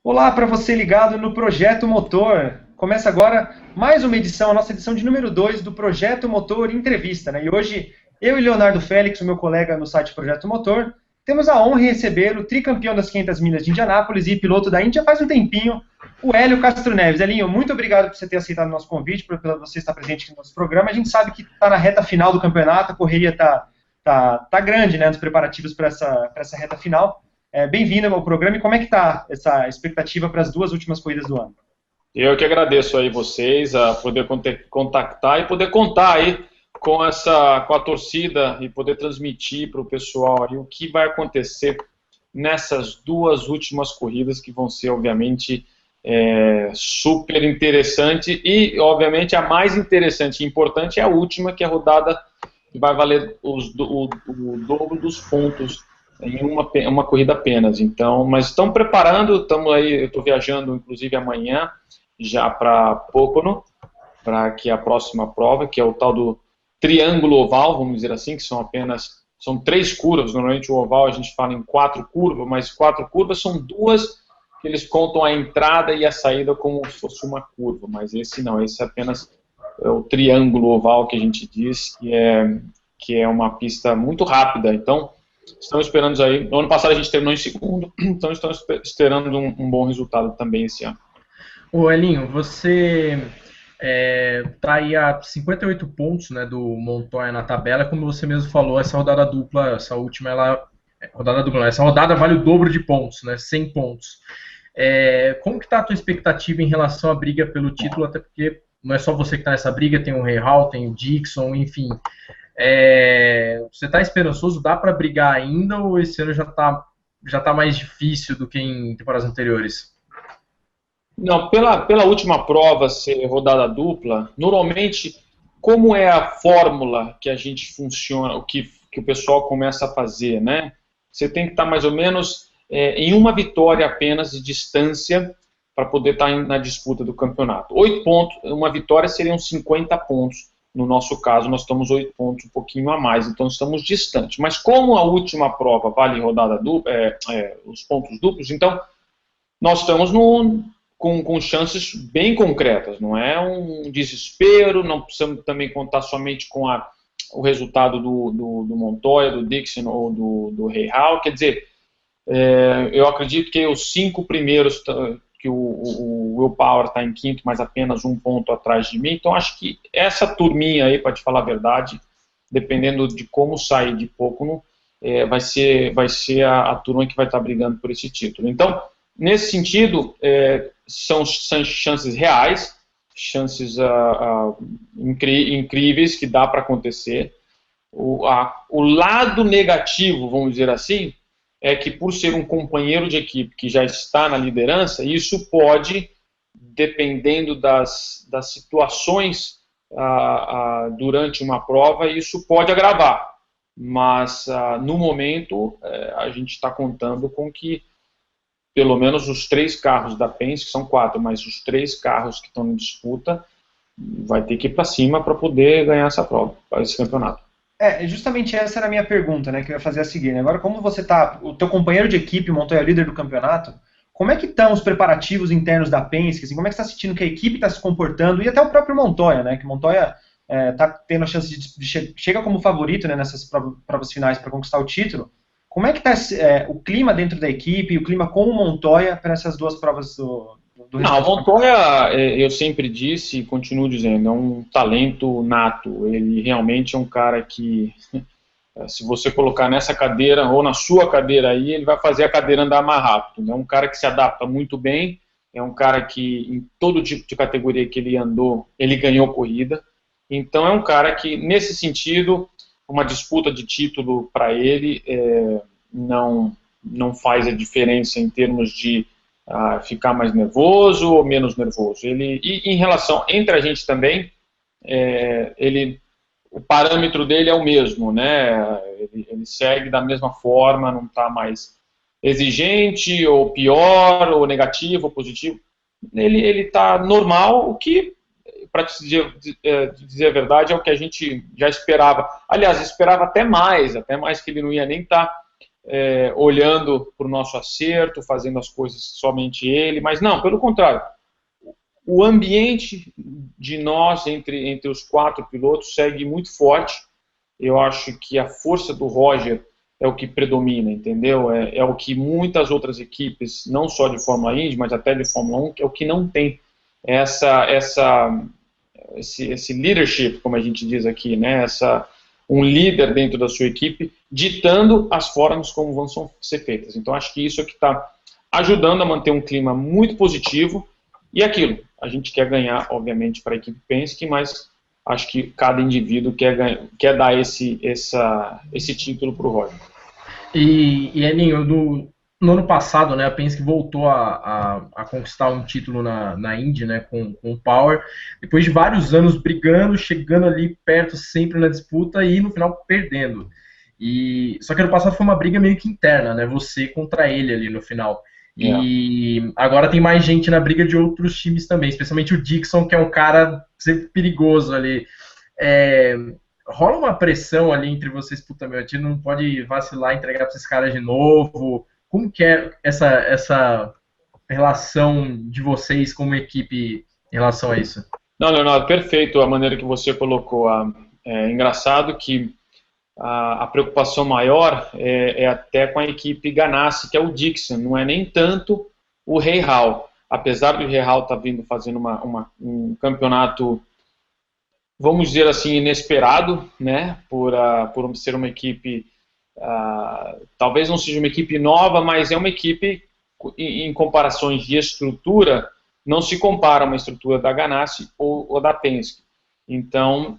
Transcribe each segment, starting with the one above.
Olá para você ligado no Projeto Motor. Começa agora mais uma edição, a nossa edição de número 2 do Projeto Motor Entrevista, né? E hoje eu e Leonardo Félix, o meu colega no site Projeto Motor, temos a honra de receber o tricampeão das 500 milhas de Indianápolis e piloto da Índia faz um tempinho, o Hélio Castro Neves. Elinho, muito obrigado por você ter aceitado o nosso convite, por você estar presente aqui no nosso programa. A gente sabe que está na reta final do campeonato, a correria tá grande, né, nos preparativos para essa reta final. Bem-vindo ao programa e como é que está essa expectativa para as duas últimas corridas do ano? Eu que agradeço aí vocês a poder contactar e poder contar aí com a torcida e poder transmitir para o pessoal aí o que vai acontecer nessas duas últimas corridas que vão ser, obviamente, super interessante e, obviamente, a mais interessante e importante é a última, que é a rodada que vai valer o dobro dos pontos em uma corrida apenas. Então, mas estão preparando, estamos aí, eu estou viajando inclusive amanhã já para Pocono, para que a próxima prova, que é o tal do triângulo oval, vamos dizer assim, que são 3 curvas. Normalmente o oval a gente fala em 4 curvas, mas 4 curvas são 2 que eles contam a entrada e a saída como se fosse uma curva, mas esse não, esse é apenas o triângulo oval que a gente diz, que é uma pista muito rápida. Então, estamos esperando aí. No ano passado a gente terminou em segundo, então estamos esperando um bom resultado também esse ano. Ô Elinho, você está aí a 58 pontos, né, do Montoya na tabela. Como você mesmo falou, essa rodada dupla, essa rodada vale o dobro de pontos, né, 100 pontos. Como que está a tua expectativa em relação à briga pelo título, até porque não é só você que está nessa briga, tem o Rahal, tem o Dixon, enfim. Você está esperançoso? Dá para brigar ainda ou esse ano já tá mais difícil do que em temporadas anteriores? Não, pela última prova ser rodada dupla, normalmente, como é a fórmula que a gente funciona, o que o pessoal começa a fazer, né? Você tem que estar mais ou menos em uma vitória apenas de distância para poder estar na disputa do campeonato. 8 pontos, uma vitória seriam 50 pontos. No nosso caso, nós estamos 8 pontos, um pouquinho a mais, então estamos distantes. Mas como a última prova vale rodada dupla, os pontos duplos, então nós estamos com chances bem concretas, não é um desespero, não precisamos também contar somente com o resultado do Montoya, do Dixon ou do Rahal. Quer dizer, eu acredito que os 5 primeiros, que o Will Power está em quinto, mas apenas 1 ponto atrás de mim, então acho que essa turminha aí, para te falar a verdade, dependendo de como sair de Pocono, vai ser a turma que vai estar brigando por esse título. Então, nesse sentido, são chances reais, chances incríveis que dá para acontecer. O lado negativo, vamos dizer assim, é que por ser um companheiro de equipe que já está na liderança, isso pode, dependendo das situações durante uma prova, isso pode agravar. Mas, no momento, a gente está contando com que pelo menos os 3 carros da Penske, são 4, mas os 3 carros que estão em disputa, vai ter que ir para cima para poder ganhar essa prova, esse campeonato. Justamente essa era a minha pergunta, né, que eu ia fazer a seguir. Né? Agora, como você tá, o teu companheiro de equipe, o Montoya, líder do campeonato, como é que estão os preparativos internos da Penske? Assim, como é que você está sentindo que a equipe está se comportando? E até o próprio Montoya, né, que o Montoya está tendo a chance de chega como favorito, né, nessas provas finais para conquistar o título. Como é que está o clima dentro da equipe e o clima com o Montoya para essas duas provas do Não, o Montoya, eu sempre disse e continuo dizendo, é um talento nato. Ele realmente é um cara que, se você colocar nessa cadeira ou na sua cadeira aí, ele vai fazer a cadeira andar mais rápido. É um cara que se adapta muito bem, é um cara que em todo tipo de categoria que ele andou, ele ganhou corrida. Então é um cara que, nesse sentido, uma disputa de título para ele não faz a diferença em termos de ficar mais nervoso ou menos nervoso. E em relação, entre a gente também, o parâmetro dele é o mesmo, né? Ele segue da mesma forma, não está mais exigente, ou pior, ou negativo, ou positivo. Ele está normal, o que, para dizer a verdade, é o que a gente já esperava. Aliás, esperava até mais que ele não ia nem estar olhando para o nosso acerto, fazendo as coisas somente ele, mas não, pelo contrário. O ambiente de nós, entre os 4 pilotos, segue muito forte. Eu acho que a força do Roger é o que predomina, entendeu? É o que muitas outras equipes, não só de Fórmula Indy, mas até de Fórmula 1, é o que não tem esse leadership, como a gente diz aqui, né? Um líder dentro da sua equipe, ditando as formas como vão ser feitas. Então, acho que isso é que está ajudando a manter um clima muito positivo. E aquilo, a gente quer ganhar, obviamente, para a equipe Penske, mas acho que cada indivíduo quer dar esse título para o Roger. E Elinho, no ano passado, né, a Penske voltou a conquistar um título na Indy, né, com o Power, depois de vários anos brigando, chegando ali perto sempre na disputa e no final perdendo. Só que ano passado foi uma briga meio que interna, né, você contra ele ali no final. E agora tem mais gente na briga de outros times também, especialmente o Dixon, que é um cara sempre perigoso ali. Rola uma pressão ali entre vocês, puta, meu, a gente não pode vacilar e entregar para esses caras de novo. Como que é essa relação de vocês como equipe em relação a isso? Não, Leonardo, perfeito a maneira que você colocou. É engraçado que a preocupação maior é até com a equipe Ganassi, que é o Dixon, não é nem tanto o Rahal. Apesar do Rahal estar vindo fazendo um campeonato, vamos dizer assim, inesperado, né, por ser uma equipe, talvez não seja uma equipe nova, mas é uma equipe, em comparações de estrutura, não se compara a uma estrutura da Ganassi ou da Penske. Então,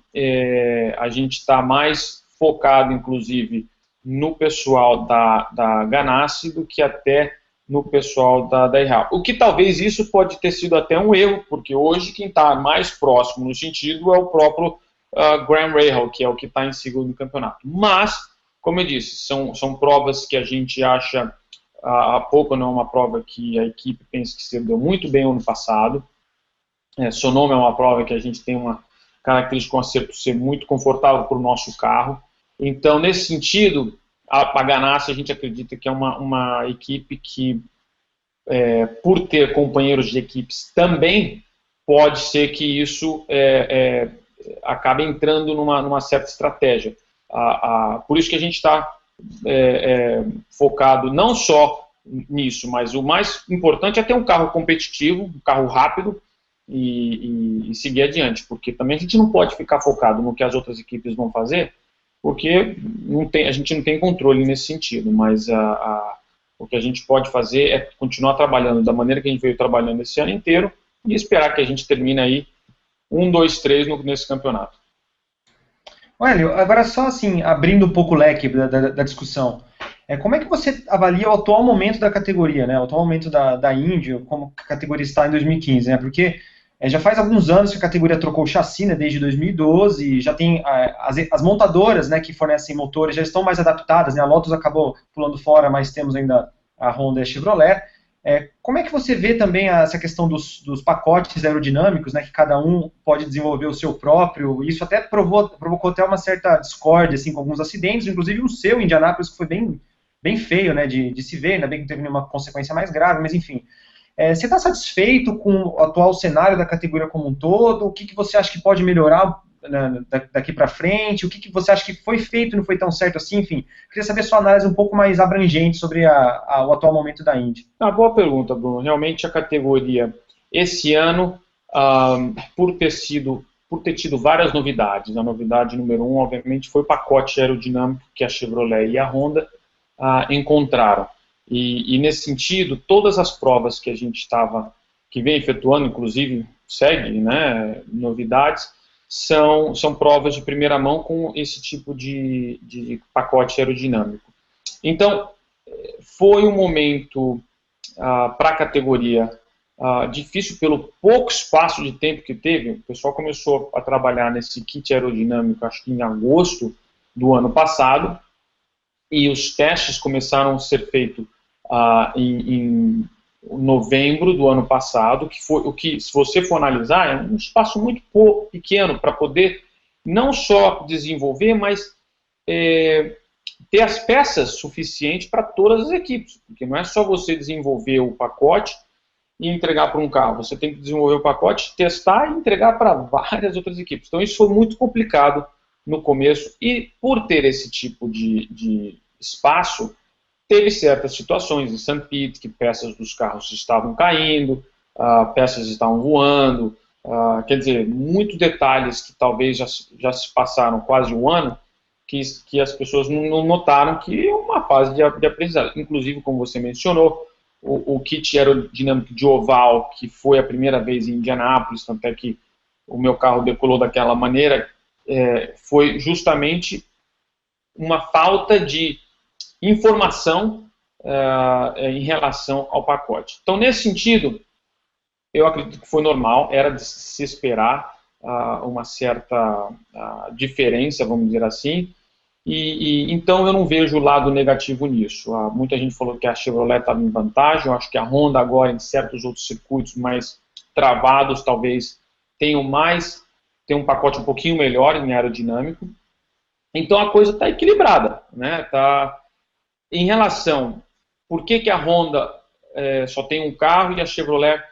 a gente está mais focado, inclusive, no pessoal da Ganassi do que até no pessoal da Rahal. O que talvez isso pode ter sido até um erro, porque hoje quem está mais próximo no sentido é o próprio Graham Rahal, que é o que está em segundo no campeonato. Mas, como eu disse, são provas que a gente acha, há pouco não é uma prova que a equipe pensa que se deu muito bem ano passado. Sonoma é uma prova que a gente tem uma característica com acerto ser muito confortável para o nosso carro. Então, nesse sentido, a Ganassi a gente acredita que é uma equipe que, por ter companheiros de equipes também, pode ser que isso acabe entrando numa certa estratégia. Por isso que a gente está focado não só nisso, mas o mais importante é ter um carro competitivo, um carro rápido e seguir adiante, porque também a gente não pode ficar focado no que as outras equipes vão fazer, porque a gente não tem controle nesse sentido, mas o que a gente pode fazer é continuar trabalhando da maneira que a gente veio trabalhando esse ano inteiro e esperar que a gente termine aí 1, 2, 3 nesse campeonato. Olha, agora só assim, abrindo um pouco o leque da discussão, como é que você avalia o atual momento da categoria, né? O atual momento da Indy, como a categoria está em 2015, né? Porque já faz alguns anos que a categoria trocou o chassi, né, desde 2012, já tem as montadoras, né, que fornecem motores, já estão mais adaptadas, né, a Lotus acabou pulando fora, mas temos ainda a Honda e a Chevrolet. Como é que você vê também essa questão dos pacotes aerodinâmicos, né, que cada um pode desenvolver o seu próprio? Isso até provocou até uma certa discórdia assim, com alguns acidentes, inclusive o seu em Indianápolis, que foi bem feio, né, de se ver, ainda bem que não teve nenhuma consequência mais grave, mas enfim. Você está satisfeito com o atual cenário da categoria como um todo? O que você acha que pode melhorar daqui para frente? O que você acha que foi feito e não foi tão certo assim? Enfim, queria saber sua análise um pouco mais abrangente sobre o atual momento da Indy. Boa pergunta, Bruno. Realmente a categoria, esse ano, por ter tido várias novidades, a novidade número 1, obviamente, foi o pacote aerodinâmico que a Chevrolet e a Honda encontraram. E nesse sentido, todas as provas que a gente que vem efetuando, inclusive segue, né, novidades, são provas de primeira mão com esse tipo de pacote aerodinâmico. Então, foi um momento para a categoria difícil pelo pouco espaço de tempo que teve. O pessoal começou a trabalhar nesse kit aerodinâmico, acho que em agosto do ano passado, e os testes começaram a ser feitos em novembro do ano passado, que foi o que, se você for analisar, é um espaço muito pequeno para poder não só desenvolver, mas ter as peças suficientes para todas as equipes, porque não é só você desenvolver o pacote e entregar para um carro, você tem que desenvolver o pacote, testar e entregar para várias outras equipes. Então isso foi muito complicado no começo, e por ter esse tipo de espaço, teve certas situações em St. Pete que peças dos carros estavam caindo, peças estavam voando, quer dizer, muitos detalhes que talvez já se passaram quase um ano, que as pessoas não notaram, que é uma fase de aprendizagem. Inclusive, como você mencionou, o kit aerodinâmico de oval, que foi a primeira vez em Indianápolis, tanto é que o meu carro decolou daquela maneira, foi justamente uma falta de informação em relação ao pacote. Então, nesse sentido, eu acredito que foi normal, era de se esperar uma certa diferença, vamos dizer assim, então eu não vejo o lado negativo nisso. Muita gente falou que a Chevrolet estava em vantagem, eu acho que a Honda agora, em certos outros circuitos mais travados, talvez tenha um pacote um pouquinho melhor em aerodinâmico. Então a coisa está equilibrada, né? Em relação, por que a Honda só tem um carro e a Chevrolet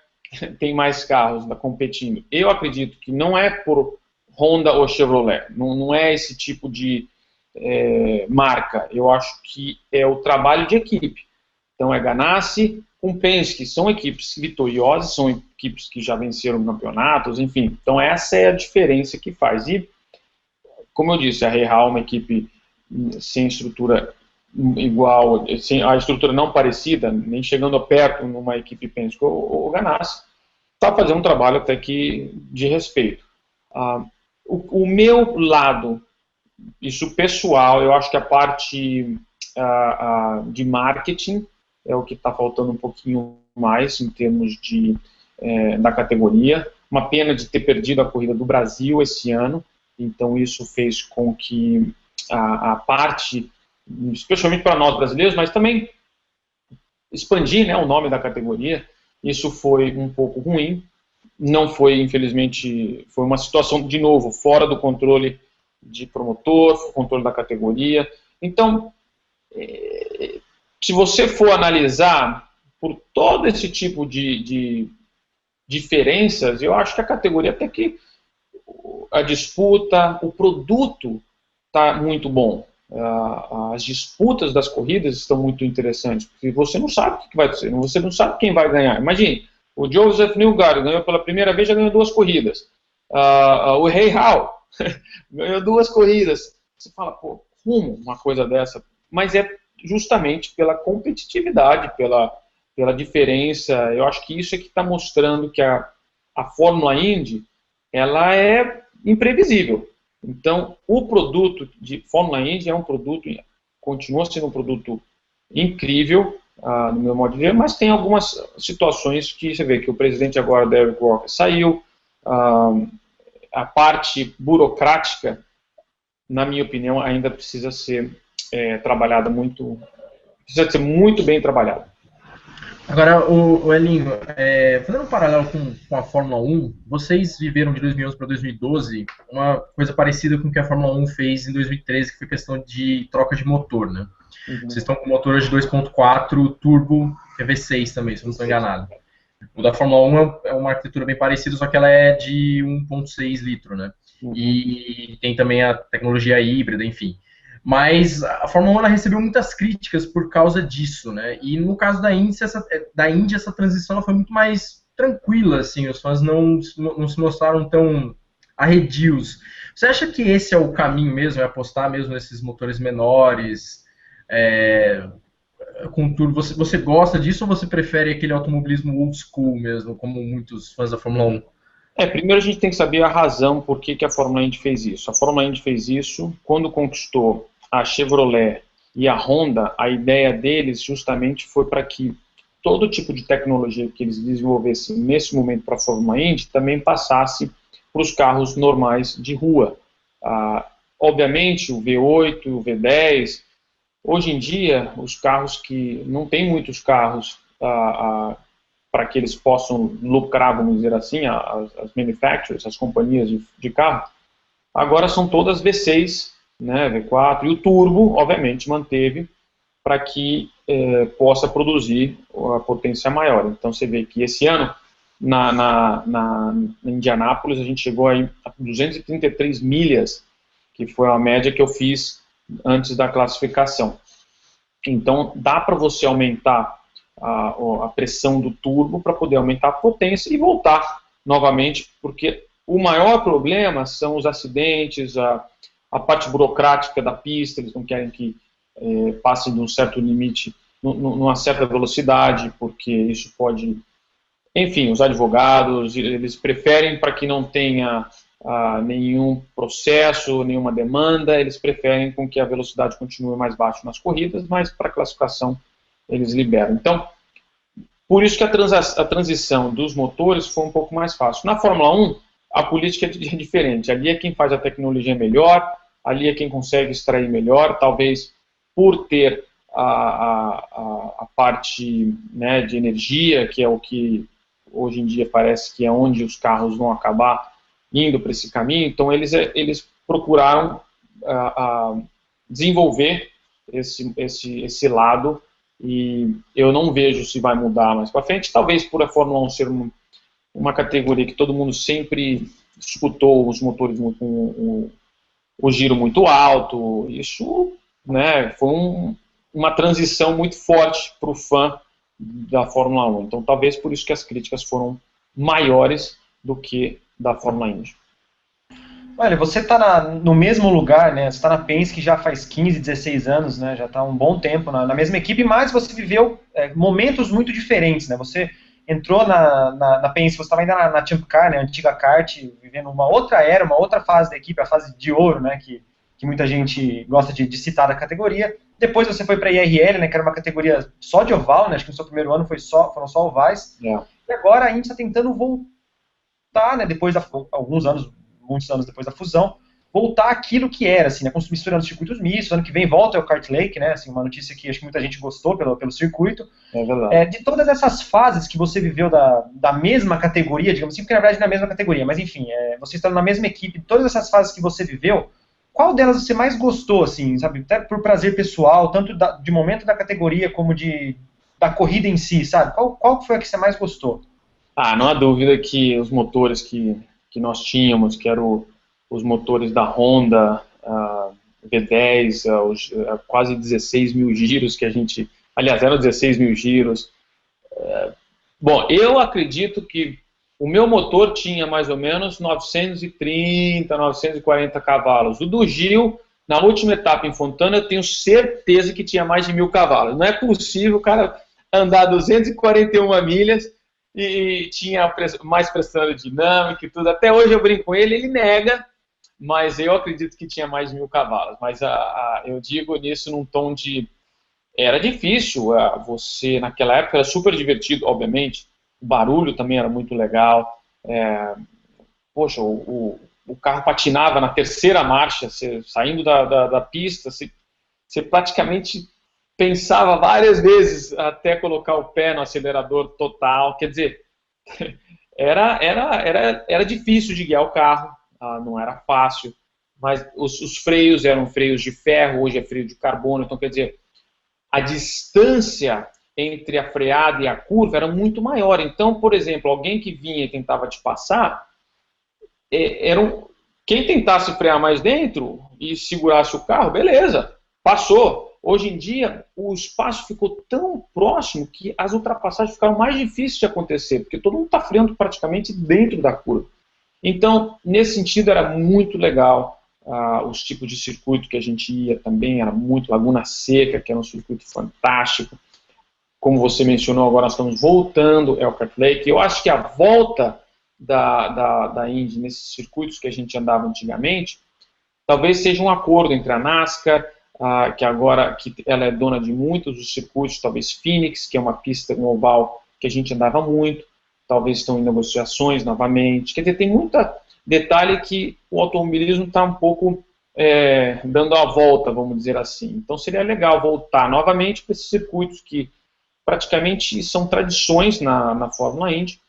tem mais carros competindo? Eu acredito que não é por Honda ou Chevrolet, não é esse tipo de marca. Eu acho que é o trabalho de equipe. Então é Ganassi com Penske, são equipes vitoriosas, são equipes que já venceram campeonatos, enfim. Então essa é a diferença que faz. E, como eu disse, a Real é uma equipe sem estrutura igual, sem a estrutura não parecida, nem chegando perto numa equipe Penske ou Ganassi, está fazendo um trabalho até que de respeito. O meu lado, isso pessoal, eu acho que a parte de marketing é o que está faltando um pouquinho mais em termos da categoria. Uma pena de ter perdido a corrida do Brasil esse ano, então isso fez com que a parte, especialmente para nós brasileiros, mas também expandir, né, o nome da categoria, isso foi um pouco ruim. Não foi, infelizmente, foi uma situação, de novo, fora do controle de promotor, controle da categoria. Então, se você for analisar por todo esse tipo de diferenças, eu acho que a categoria, até que a disputa, o produto está muito bom. As disputas das corridas estão muito interessantes, porque você não sabe o que vai acontecer, você não sabe quem vai ganhar. Imagine, o Joseph Newgarden ganhou pela primeira vez, já ganhou 2 corridas. O Rei Hall ganhou 2 corridas. Você fala, pô, como uma coisa dessa? Mas é justamente pela competitividade, pela diferença. Eu acho que isso é que está mostrando que a Fórmula Indy, ela é imprevisível. Então, o produto de Fórmula Indy continua sendo um produto incrível, no meu modo de ver, mas tem algumas situações que você vê que o presidente agora, Derek Walker, saiu. A parte burocrática, na minha opinião, ainda precisa ser trabalhada precisa ser muito bem trabalhada. Agora, o Elinho, fazendo um paralelo com a Fórmula 1, vocês viveram de 2011 para 2012 uma coisa parecida com o que a Fórmula 1 fez em 2013, que foi questão de troca de motor, né? Uhum. Vocês estão com motores de 2.4 turbo, que é V6 também, se eu não estou enganado. O da Fórmula 1 é uma arquitetura bem parecida, só que ela é de 1.6 litro, né? Uhum. E tem também a tecnologia híbrida, enfim. Mas a Fórmula 1 ela recebeu muitas críticas por causa disso, né? E no caso da Indy, essa transição ela foi muito mais tranquila, assim, os fãs não se mostraram tão arredios. Você acha que esse é o caminho mesmo, é apostar mesmo nesses motores menores, com turbo? Você gosta disso ou você prefere aquele automobilismo old school mesmo, como muitos fãs da Fórmula 1? Primeiro a gente tem que saber a razão por que a Fórmula Indy fez isso. A Fórmula Indy fez isso quando conquistou a Chevrolet e a Honda. A ideia deles justamente foi para que todo tipo de tecnologia que eles desenvolvessem nesse momento para a Fórmula Indy também passasse para os carros normais de rua. Obviamente o V8, o V10, hoje em dia os carros que não tem muitos carros para que eles possam lucrar, vamos dizer assim, as manufacturers, as companhias de carro, agora são todas V6 né, V4, e o turbo, obviamente, manteve para que possa produzir a potência maior. Então você vê que esse ano, na Indianápolis, a gente chegou aí a 233 milhas, que foi a média que eu fiz antes da classificação. Então dá para você aumentar a pressão do turbo para poder aumentar a potência e voltar novamente, porque o maior problema são os acidentes, a parte burocrática da pista. Eles não querem que passem de um certo limite, numa certa velocidade, porque isso pode... Enfim, os advogados, eles preferem, para que não tenha nenhum processo, nenhuma demanda, eles preferem com que a velocidade continue mais baixa nas corridas, mas para a classificação eles liberam. Então, por isso que a transição dos motores foi um pouco mais fácil. Na Fórmula 1, a política é diferente. Ali é quem faz a tecnologia melhor, ali é quem consegue extrair melhor, talvez por ter a parte, né, de energia, que é o que hoje em dia parece que é onde os carros vão acabar indo para esse caminho. Então eles procuraram desenvolver esse lado, e eu não vejo se vai mudar mais para frente. Talvez por a Fórmula 1 ser uma categoria que todo mundo sempre escutou os motores com o giro muito alto. Isso, né, foi uma transição muito forte para o fã da Fórmula 1. Então talvez por isso que as críticas foram maiores do que da Fórmula Indy. Olha, você está no mesmo lugar, né? Você está na Penske já faz 15, 16 anos, né? Já está um bom tempo na mesma equipe, mas você viveu momentos muito diferentes, né? Você entrou na Penske, você estava ainda na Champ Car, né? A antiga kart, vivendo uma outra era, uma outra fase da equipe, a fase de ouro, né? Que muita gente gosta de citar da categoria. Depois você foi para a IRL, né? Que era uma categoria só de oval, né? Acho que no seu primeiro ano foram só ovais. Yeah. E agora a gente está tentando voltar, né? Muitos anos depois da fusão, voltar àquilo que era, assim, né, misturando circuitos mistos. Ano que vem volta o Kart Lake, né, assim, uma notícia que acho que muita gente gostou pelo circuito. É verdade. De todas essas fases que você viveu da mesma categoria, digamos assim, porque na verdade não é a mesma categoria, mas enfim, você estando na mesma equipe, todas essas fases que você viveu, qual delas você mais gostou, assim, sabe, até por prazer pessoal, tanto de momento da categoria como da corrida em si, sabe? Qual foi a que você mais gostou? Não há dúvida que os motores que nós tínhamos, que eram os motores da Honda, V10, quase 16 mil giros que a gente... Aliás, eram 16 mil giros. Bom, eu acredito que o meu motor tinha mais ou menos 930, 940 cavalos. O do Gil, na última etapa em Fontana, eu tenho certeza que tinha mais de 1000 cavalos. Não é possível o cara andar 241 milhas e tinha mais pressão aerodinâmica e tudo. Até hoje eu brinco com ele nega, mas eu acredito que tinha mais de 1000 cavalos. Mas eu digo nisso num tom de... Era difícil, você naquela época era super divertido, obviamente, o barulho também era muito legal. Poxa, o carro patinava na terceira marcha, saindo da pista, você praticamente pensava várias vezes até colocar o pé no acelerador total. Quer dizer, era difícil de guiar o carro, não era fácil, mas os freios eram freios de ferro, hoje é freio de carbono. Então, quer dizer, a distância entre a freada e a curva era muito maior. Então, por exemplo, alguém que vinha e tentava te passar, quem tentasse frear mais dentro e segurasse o carro, beleza, passou. Hoje em dia, o espaço ficou tão próximo que as ultrapassagens ficaram mais difíceis de acontecer, porque todo mundo está freando praticamente dentro da curva. Então, nesse sentido, era muito legal. Os tipos de circuito que a gente ia também era muito... Laguna Seca, que era um circuito fantástico. Como você mencionou, agora nós estamos voltando ao Kart Lake. Eu acho que a volta da Indy nesses circuitos que a gente andava antigamente, talvez seja um acordo entre a NASCAR, que agora que ela é dona de muitos dos circuitos, talvez Phoenix, que é uma pista no oval que a gente andava muito, talvez estão em negociações novamente. Quer dizer, tem muita detalhe que o automobilismo está um pouco dando a volta, vamos dizer assim. Então seria legal voltar novamente para esses circuitos que praticamente são tradições na Fórmula Indy.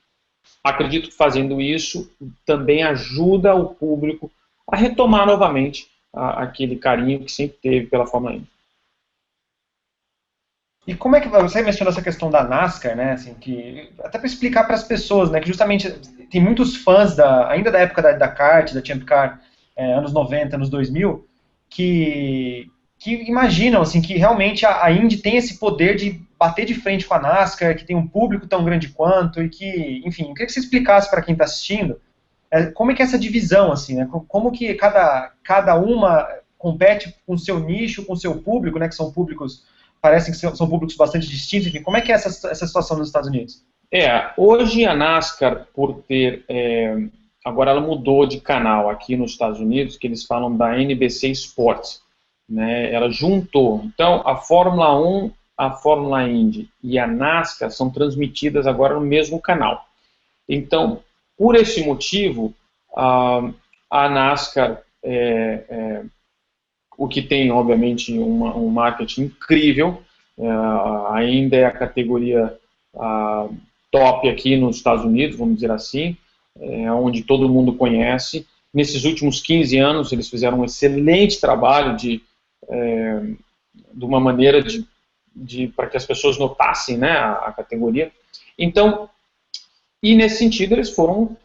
Acredito que fazendo isso também ajuda o público a retomar novamente aquele carinho que sempre teve pela Fórmula Indy. E como é que você mencionou essa questão da NASCAR, né? Assim, que, até para explicar para as pessoas, né? Que justamente tem muitos fãs ainda da época da kart, da Champ Car, anos 90, anos 2000, que imaginam assim, que realmente a Indy tem esse poder de bater de frente com a NASCAR, que tem um público tão grande quanto, e que, enfim, eu queria que você explicasse para quem está assistindo como é que é essa divisão, assim, né? Como que cada uma compete com o seu nicho, com o seu público, né? Que são públicos, parecem que são públicos bastante distintos, enfim, como é que é essa situação nos Estados Unidos? Hoje a NASCAR, por ter... agora ela mudou de canal aqui nos Estados Unidos, que eles falam da NBC Sports, né? Ela juntou. Então, a Fórmula 1, a Fórmula Indy e a NASCAR são transmitidas agora no mesmo canal. Então, por esse motivo, a NASCAR, o que tem, obviamente, um marketing incrível, ainda é a categoria top aqui nos Estados Unidos, vamos dizer assim, onde todo mundo conhece. Nesses últimos 15 anos, eles fizeram um excelente trabalho de uma maneira para que as pessoas notassem, né, a categoria. Então, e nesse sentido, eles foram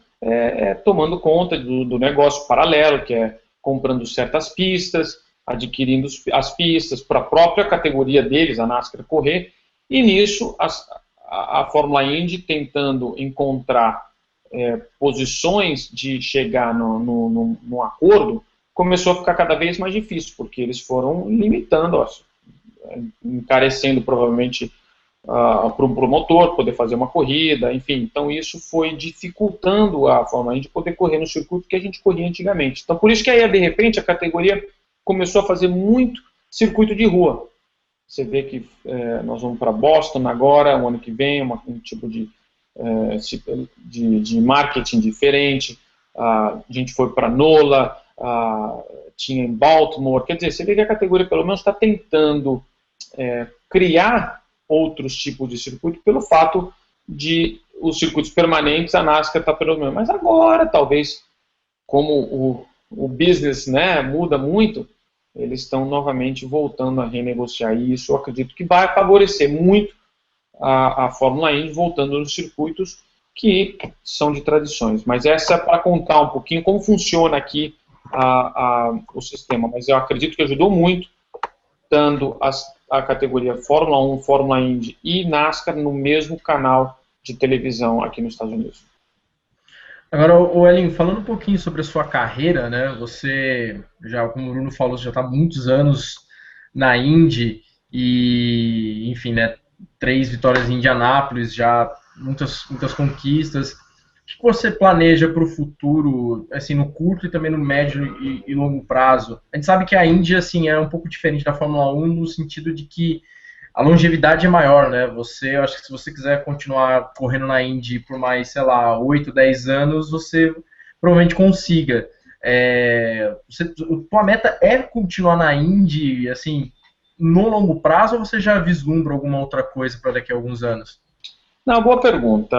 tomando conta do negócio paralelo, que é comprando certas pistas, adquirindo as pistas para a própria categoria deles, a NASCAR, correr, e nisso a Fórmula Indy tentando encontrar posições de chegar num acordo, começou a ficar cada vez mais difícil, porque eles foram limitando, encarecendo provavelmente para o promotor poder fazer uma corrida, enfim. Então isso foi dificultando a Fórmula Indy poder correr no circuito que a gente corria antigamente. Então por isso que aí, de repente, a categoria começou a fazer muito circuito de rua. Você vê que nós vamos para Boston agora, o ano que vem, um tipo de marketing diferente. A gente foi para Nola, tinha em Baltimore. Quer dizer, você vê que a categoria pelo menos está tentando criar outros tipos de circuito pelo fato de os circuitos permanentes, a NASCAR está pelo menos. Mas agora, talvez, como o business, né, muda muito, eles estão novamente voltando a renegociar isso. Eu acredito que vai favorecer muito a Fórmula Indy voltando nos circuitos que são de tradições. Mas essa é para contar um pouquinho como funciona aqui o sistema. Mas eu acredito que ajudou muito, dando a categoria Fórmula 1, Fórmula Indy e NASCAR no mesmo canal de televisão aqui nos Estados Unidos. Agora, Elin, falando um pouquinho sobre a sua carreira, né? Você, já, como o Bruno falou, você já está há muitos anos na Indy e, enfim, né? 3 vitórias em Indianápolis, já muitas conquistas. O que você planeja para o futuro, assim, no curto e também no médio e longo prazo? A gente sabe que a Indy, assim, é um pouco diferente da Fórmula 1 no sentido de que a longevidade é maior, né? Eu acho que se você quiser continuar correndo na Indy por mais, sei lá, 8, 10 anos, você provavelmente consiga. Tua meta é continuar na Indy, assim, no longo prazo, ou você já vislumbra alguma outra coisa para daqui a alguns anos? Não, boa pergunta.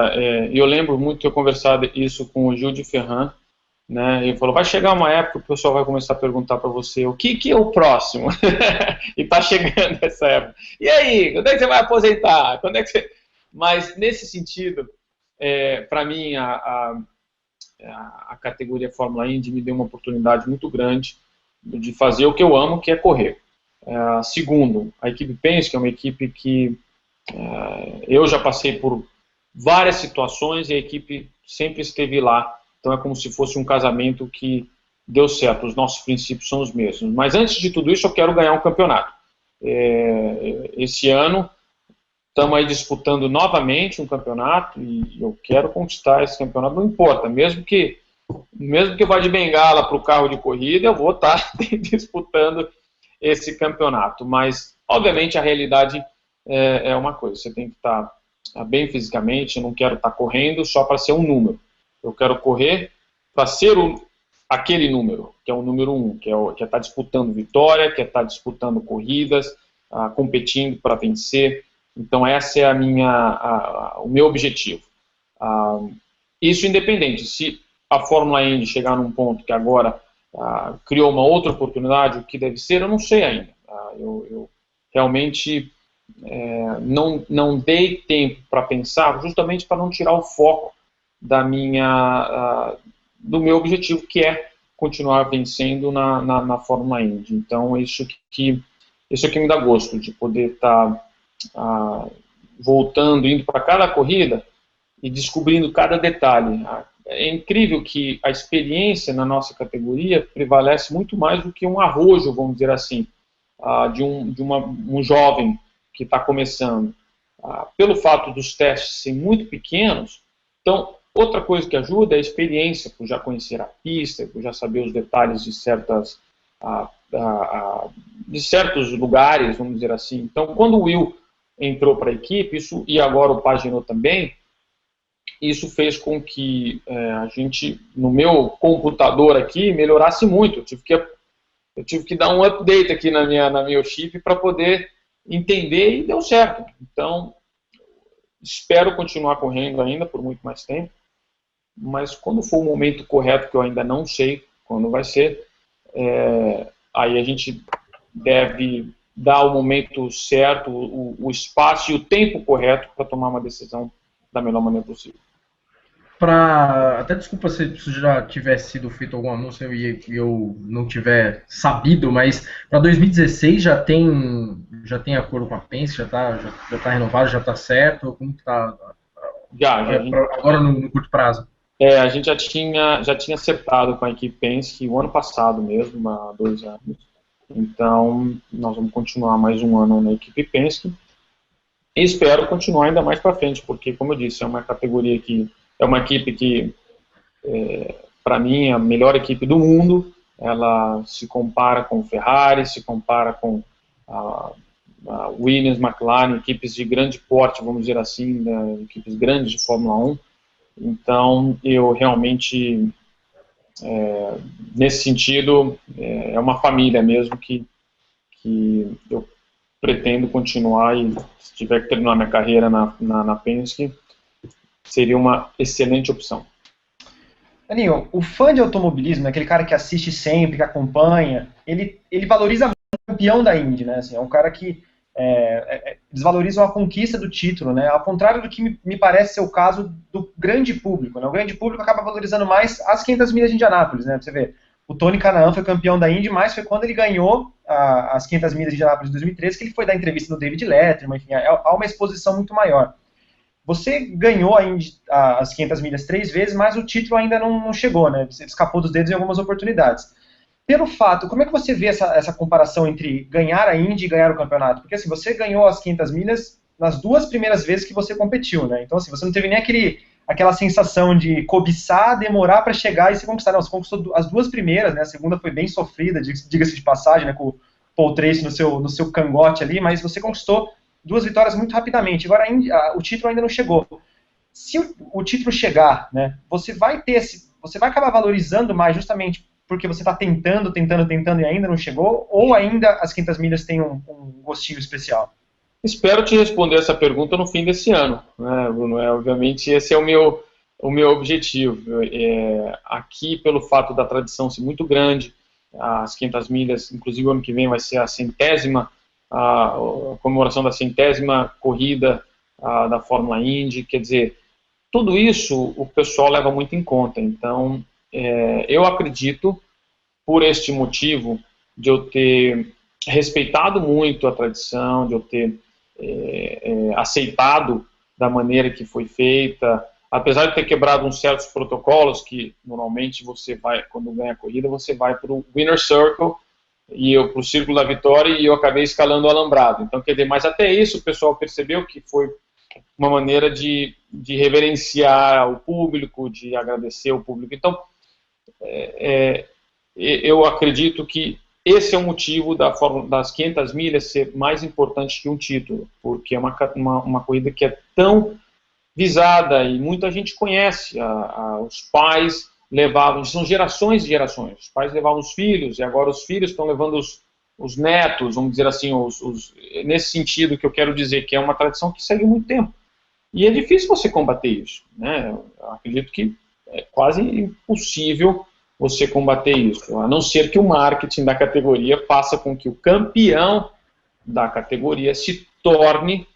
Eu lembro muito que eu conversava isso com o Gil de Ferran, né? Ele falou, vai chegar uma época que o pessoal vai começar a perguntar para você o que é o próximo? E está chegando essa época. E aí, quando é que você vai aposentar? Quando é que você... Mas, nesse sentido, para mim, a categoria Fórmula Indy me deu uma oportunidade muito grande de fazer o que eu amo, que é correr. Segundo, a equipe Penske é uma equipe que eu já passei por várias situações e a equipe sempre esteve lá. Então é como se fosse um casamento que deu certo, os nossos princípios são os mesmos. Mas antes de tudo isso, eu quero ganhar um campeonato. Esse ano, estamos aí disputando novamente um campeonato e eu quero conquistar esse campeonato, não importa, mesmo que eu vá de bengala para o carro de corrida, eu vou estar disputando esse campeonato. Mas, obviamente, a realidade é uma coisa, você tem que estar bem fisicamente, eu não quero estar correndo só para ser um número. Eu quero correr para ser aquele número, que é o número 1, que é estar disputando vitória, que é estar disputando corridas, competindo para vencer. Então, esse é o meu objetivo. Isso independente, se a Fórmula Indy chegar num ponto que agora criou uma outra oportunidade, o que deve ser, eu não sei ainda. Eu realmente não dei tempo para pensar, justamente para não tirar o foco do meu objetivo, que é continuar vencendo na Fórmula Indy. Então, isso que me dá gosto, de poder estar voltando, indo para cada corrida e descobrindo cada detalhe. É incrível que a experiência na nossa categoria prevalece muito mais do que um arrojo, vamos dizer assim, de um jovem que está começando. Pelo fato dos testes serem muito pequenos, então, outra coisa que ajuda é a experiência, por já conhecer a pista, por já saber os detalhes de certos lugares, vamos dizer assim. Então, quando o Will entrou para a equipe, e agora o Pagenaud também, isso fez com que a gente, no meu computador aqui, melhorasse muito. Eu tive que dar um update aqui na minha chip para poder entender, e deu certo. Então, espero continuar correndo ainda por muito mais tempo, mas quando for o momento correto, que eu ainda não sei quando vai ser, aí a gente deve dar o momento certo, o espaço e o tempo correto para tomar uma decisão da melhor maneira possível. Até desculpa se já tivesse sido feito algum anúncio e eu não tiver sabido, mas para 2016 já tem acordo com a Penske, já tá renovado, já está certo? Como que está agora no curto prazo? A gente já tinha acertado com a equipe Penske o ano passado mesmo, há 2 anos. Então, nós vamos continuar mais um ano na equipe Penske. E espero continuar ainda mais para frente, porque, como eu disse, é uma categoria é uma equipe que, para mim, é a melhor equipe do mundo. Ela se compara com Ferrari, se compara com a Williams, McLaren, equipes de grande porte, vamos dizer assim, né, equipes grandes de Fórmula 1. Então, eu realmente, nesse sentido, é uma família mesmo que eu pretendo continuar, e se tiver que terminar minha carreira na Penske, seria uma excelente opção. Aninho, o fã de automobilismo, aquele cara que assiste sempre, que acompanha, ele valoriza muito o campeão da Indy, né? Assim, é um cara que desvaloriza a conquista do título, né? Ao contrário do que me parece ser o caso do grande público, né? O grande público acaba valorizando mais as 500 milhas de Indianápolis, né? Você vê, o Tony Kanaan foi campeão da Indy, mas foi quando ele ganhou as 500 milhas de Indianápolis em 2013 que ele foi dar entrevista no David Letterman, enfim, há uma exposição muito maior. Você ganhou as 500 milhas 3 vezes, mas o título ainda não chegou, né? Você escapou dos dedos em algumas oportunidades. Pelo fato, como é que você vê essa comparação entre ganhar a Indy e ganhar o campeonato? Porque assim, você ganhou as 500 milhas nas 2 primeiras vezes que você competiu, né? Então assim, você não teve nem aquela sensação de cobiçar, demorar para chegar e se conquistar. Não, você conquistou as 2 primeiras, né? A segunda foi bem sofrida, diga-se de passagem, né? Com o Paul Tracy no seu cangote ali, mas você conquistou 2 vitórias muito rapidamente. Agora o título ainda não chegou. Se o título chegar, né, você vai acabar valorizando mais justamente porque você está tentando e ainda não chegou, ou ainda as 500 milhas têm um gostinho especial? Espero te responder essa pergunta no fim desse ano, né, Bruno? Obviamente esse é o meu objetivo. Aqui, pelo fato da tradição ser muito grande, as 500 milhas, inclusive o ano que vem vai ser a comemoração da 100ª corrida da Fórmula Indy, quer dizer, tudo isso o pessoal leva muito em conta. Então, eu acredito, por este motivo, de eu ter respeitado muito a tradição, de eu ter aceitado da maneira que foi feita, apesar de ter quebrado uns certos protocolos, que normalmente você vai, quando ganha a corrida, você vai para o Winner Circle, e eu para o Círculo da Vitória, e eu acabei escalando o alambrado. Então, quer dizer, mas até isso o pessoal percebeu que foi uma maneira de reverenciar o público, de agradecer o público. Então, eu acredito que esse é o motivo das 500 milhas ser mais importante que um título, porque é uma corrida que é tão visada e muita gente conhece. Os pais levavam, são gerações e gerações, os pais levavam os filhos, e agora os filhos estão levando os netos, vamos dizer assim, nesse sentido que eu quero dizer, que é uma tradição que segue muito tempo. E é difícil você combater isso, né? Eu acredito que é quase impossível você combater isso, a não ser que o marketing da categoria faça com que o campeão da categoria se torne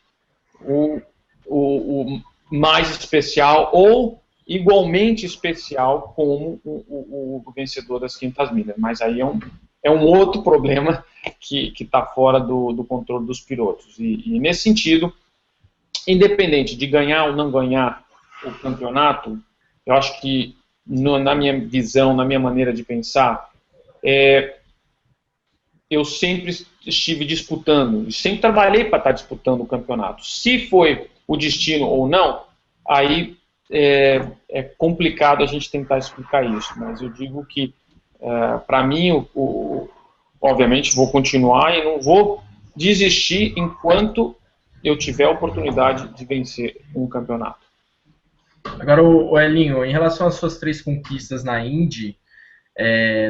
o mais especial ou igualmente especial como o vencedor das 500 milhas. Mas aí é um outro problema que está fora do controle dos pilotos. E nesse sentido, independente de ganhar ou não ganhar o campeonato, eu acho que, na minha visão, na minha maneira de pensar, eu sempre estive disputando, sempre trabalhei para estar disputando o campeonato. Se foi o destino ou não, aí é complicado a gente tentar explicar isso, mas eu digo que, para mim, obviamente vou continuar e não vou desistir enquanto eu tiver a oportunidade de vencer um campeonato. Agora, o Elinho, em relação às suas 3 conquistas na Indy,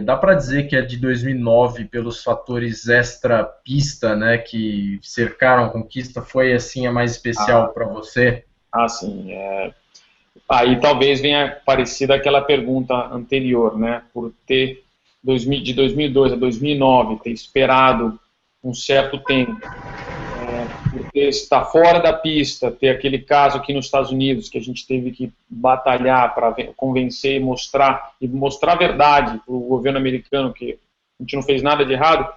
dá para dizer que a de 2009, pelos fatores extra-pista, né, que cercaram a conquista, foi assim a mais especial para você? Sim. Aí talvez venha parecida aquela pergunta anterior, né, por ter de 2002 a 2009, ter esperado um certo tempo, por estar fora da pista, ter aquele caso aqui nos Estados Unidos que a gente teve que batalhar para convencer e mostrar a verdade para o governo americano que a gente não fez nada de errado.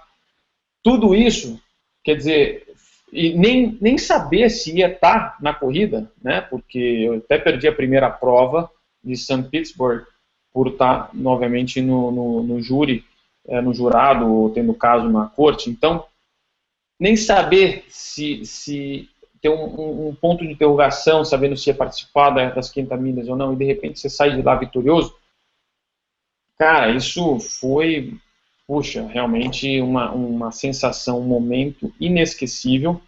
Tudo isso, quer dizer, e nem saber se ia estar na corrida, né? Porque eu até perdi a primeira prova de St. Petersburg por estar novamente no júri, no jurado, tendo caso na corte. Então, nem saber se ter um ponto de interrogação, sabendo se ia participar das 500 milhas ou não, e de repente você sai de lá vitorioso, cara, isso foi, puxa, realmente uma sensação, um momento inesquecível,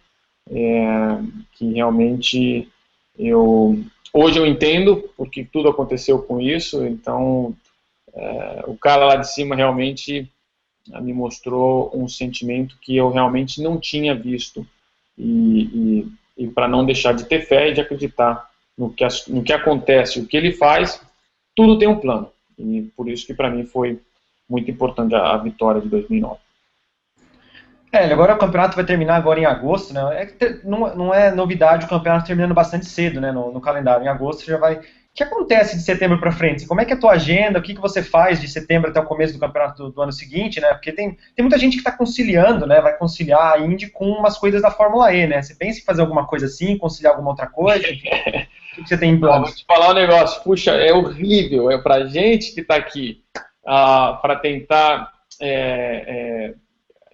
que realmente hoje eu entendo porque tudo aconteceu com isso. Então o cara lá de cima realmente me mostrou um sentimento que eu realmente não tinha visto, e para não deixar de ter fé e de acreditar no que acontece, o que ele faz, tudo tem um plano, e por isso que para mim foi muito importante a vitória de 2009. Agora o campeonato vai terminar agora em agosto, né? Não é novidade o campeonato terminando bastante cedo, né, no calendário. Em agosto já vai... O que acontece de setembro para frente? Como é que é a tua agenda? O que você faz de setembro até o começo do campeonato do ano seguinte, né? Porque tem muita gente que está conciliando, né? Vai conciliar a Indy com umas coisas da Fórmula E, né? Você pensa em fazer alguma coisa assim, conciliar alguma outra coisa? O que você tem em planos? Vou te falar um negócio. Puxa, é horrível. Pra gente que está aqui para tentar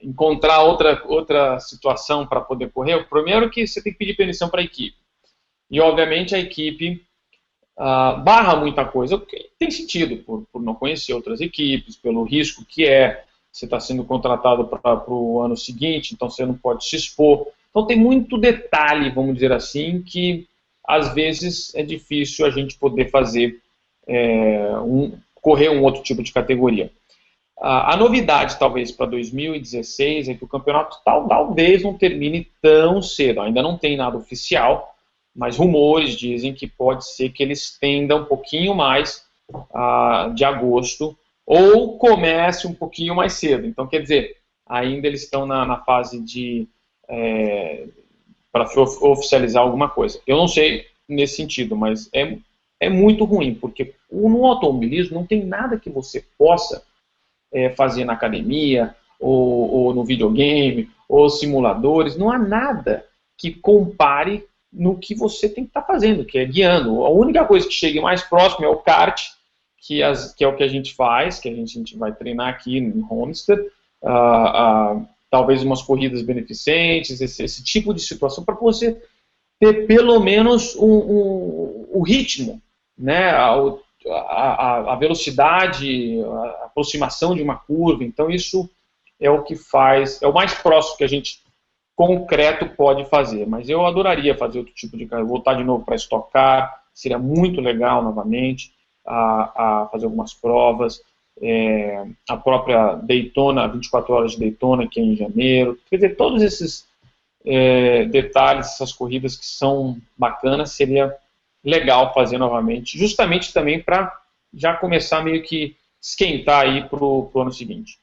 encontrar outra situação para poder correr. O primeiro que você tem que pedir permissão para a equipe. E, obviamente, a equipe barra muita coisa, o que tem sentido, por não conhecer outras equipes, pelo risco que você está sendo contratado para o ano seguinte, então você não pode se expor. Então tem muito detalhe, vamos dizer assim, que às vezes é difícil a gente poder fazer, correr um outro tipo de categoria. A novidade, talvez, para 2016 é que o campeonato talvez não termine tão cedo, ainda não tem nada oficial, mas rumores dizem que pode ser que eles estendam um pouquinho mais de agosto, ou comece um pouquinho mais cedo. Então, quer dizer, ainda eles estão na fase de para oficializar alguma coisa. Eu não sei nesse sentido, mas é muito ruim, porque no automobilismo não tem nada que você possa fazer na academia, ou no videogame, ou simuladores. Não há nada que compare no que você tem que estar fazendo, que é guiando. A única coisa que chega mais próximo é o kart, que é o que a gente faz, que a gente vai treinar aqui em Homestead, talvez umas corridas beneficentes, esse tipo de situação, para você ter pelo menos o ritmo, né, a velocidade, a aproximação de uma curva. Então isso é o que faz, é o mais próximo que a gente concreto pode fazer, mas eu adoraria fazer outro tipo de carro, voltar de novo para estocar, seria muito legal novamente, a fazer algumas provas, a própria Daytona, 24 horas de Daytona, que é em janeiro, quer dizer, todos esses detalhes, essas corridas que são bacanas, seria legal fazer novamente, justamente também para já começar meio que esquentar aí para o ano seguinte.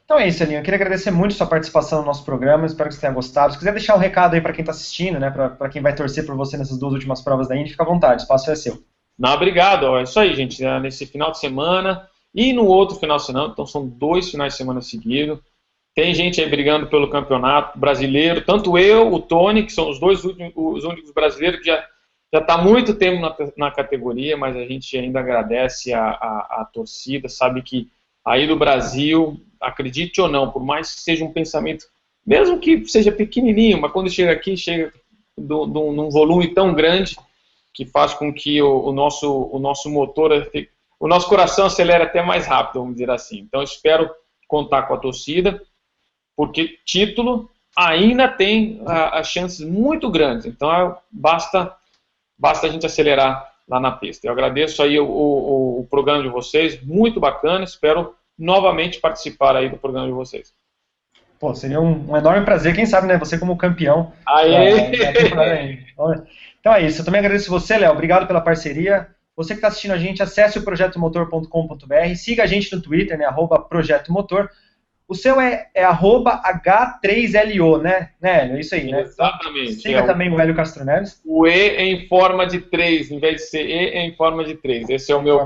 Então é isso, Elinho. Eu queria agradecer muito a sua participação no nosso programa. Espero que você tenha gostado. Se quiser deixar um recado aí para quem está assistindo, né, para quem vai torcer por você nessas 2 últimas provas da Indy, fica à vontade. O espaço é seu. Não, obrigado. É isso aí, gente. Nesse final de semana e no outro final de semana, então são 2 finais de semana seguidos. Tem gente aí brigando pelo campeonato brasileiro, tanto eu, o Tony, que são os únicos brasileiros que já está há muito tempo na categoria, mas a gente ainda agradece a torcida, sabe que aí do Brasil, acredite ou não, por mais que seja um pensamento, mesmo que seja pequenininho, mas quando chega aqui, chega num volume tão grande que faz com que o nosso motor, o nosso coração acelere até mais rápido, vamos dizer assim. Então, espero contar com a torcida, porque título ainda tem as chances muito grandes. Então, basta a gente acelerar lá na pista. Eu agradeço aí o programa de vocês, muito bacana, espero novamente participar aí do programa de vocês. Pô, seria um enorme prazer, quem sabe, né, você como campeão. Aê! Então é isso, eu também agradeço você, Léo, obrigado pela parceria. Você que está assistindo a gente, acesse o projetomotor.com.br, siga a gente no Twitter, né, @projetomotor. O seu é @H3LO, né, Hélio? É isso aí, né? Exatamente. Siga também o Hélio Castro Neves. O E é em forma de 3, em vez de ser E, é em forma de 3. Esse é o meu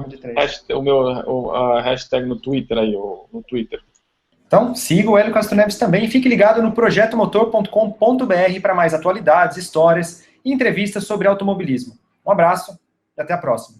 hashtag no Twitter aí, no Twitter. Então, siga o Hélio Castro Neves também e fique ligado no projetomotor.com.br para mais atualidades, histórias e entrevistas sobre automobilismo. Um abraço e até a próxima.